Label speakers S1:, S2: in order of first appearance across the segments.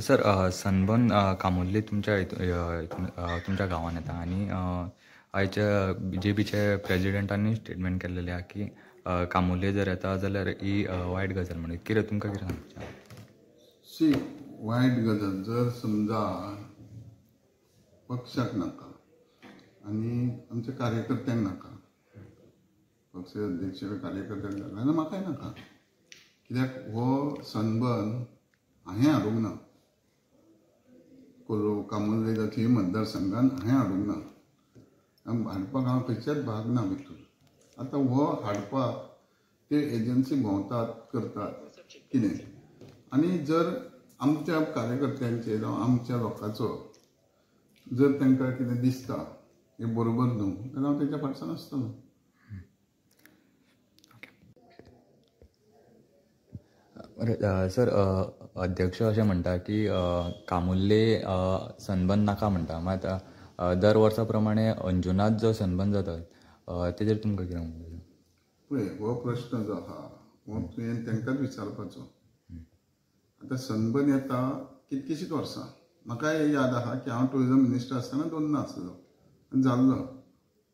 S1: Sir sunburn कामोर्ले तुमच्या हितून तुमच्या गांवांत येता आनी आयच्या BJPचे प्रेजिडेंटांनी स्टेटमेंट केल्लेलें आहा की कामोर्ले जर येता जाल्यार ही वायट गजाल म्हणून कितें तुमकां कितें सांगचें?
S2: वायट गजाल जर समजा पक्षाक नाका आनी आमच्या कार्यकर्त्यांक नाका, पक्ष अध्यक्ष कार्यकर्त्यांक नाका आनी म्हाकाय नाका, कित्याक हो सनबर्न हांवें हाडूंक ना. कामोर्ले जावं थंय मतदारसंघान हांवें हाडूंक ना. हाडपाक हांव खंयच्याच भाग ना भितर. आतां हो हाडपाक ते एजन्सी भोंवतात करतात कितें, आनी जर आमच्या कार्यकर्त्यांचे जावं आमच्या लोकांचो जर तांकां कितें दिसता हे बरोबर न्हू जाल्यार हांव तेच्या फाटच्यान आसतलो.
S1: सर अध्यक्ष अशें म्हणटा की कामोर्ले सनबर्न नाका म्हणटा, मात दर वर्सा प्रमाणे अंजुनात जो सनबर्न जाता तेजेर तुमकां कितें म्हणटा?
S2: पळय, हो प्रश्न जो आहा हो तुवें तांकांच विचारपाचो. आतां सनबर्न येता कितकीशींच वर्सां. म्हाकाय याद आहा की हांव टुरिजम मिनिस्टर आसतना 2दा आसलो आनी जाल्लो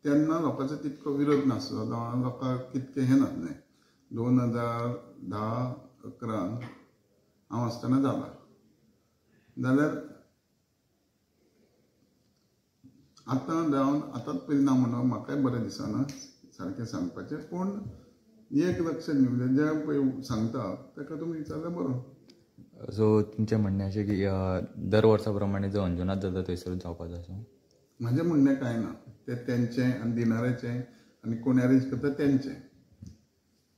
S2: तेन्ना लोकांचो तितको विरोध नासलो, लोकांक तितकें हें नासलें. 2010-11 हांव आसतना जाला. जाल्यार आतां जावन आतांच परिणाम म्हणून म्हाकाय बरें दिसना सारकें सांगपाचें, पूण एक लक्ष दिवचें, जें पळय सांगता ताका तुमी विचारल्यार बरो.
S1: सो तुमचें म्हणणें अशें की दर वर्सा प्रमाणे जो अंजुनात जाता थंयसरूच जावपाक जाय असो?
S2: म्हाजें म्हणणें कांय ना. तें तेंचें आनी दिनाऱ्याचें आनी कोण अरेंज करता तेंचें,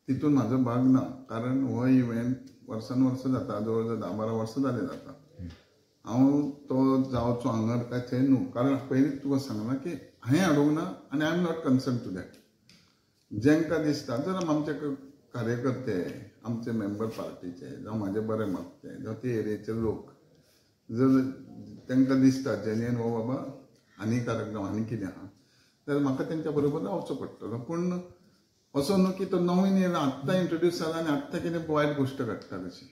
S2: तितून म्हाजो भाग ना. कारण हो इव्हेंट वर्सान वर्स जाता, जवळ जवळ 10-12 वर्सां जालें जाता. हांव तो जावचो हांगा काय थंय न्हू. कारण पयलींच तुका सांगलां की हांवें हाडूंक ना आनी I am not concern to that. जेंकां दिसता जर आमचे कार्यकर्ते, आमचे मेंबर पार्टीचे जावं म्हाजे बरे मागते जावं ते एरियेचे लोक जर तांकां दिसता जेन्युइन हो बाबा हानिकारक जावं आनी कितें आहा जाल्यार म्हाका तेंच्या बरोबर रावचो पडटलो. पूण असो न्हू की तो नवीन येयला आत्तां इंट्रोड्यूस जाला आनी आत्तां कितें वायट गोश्ट घडटा तशी.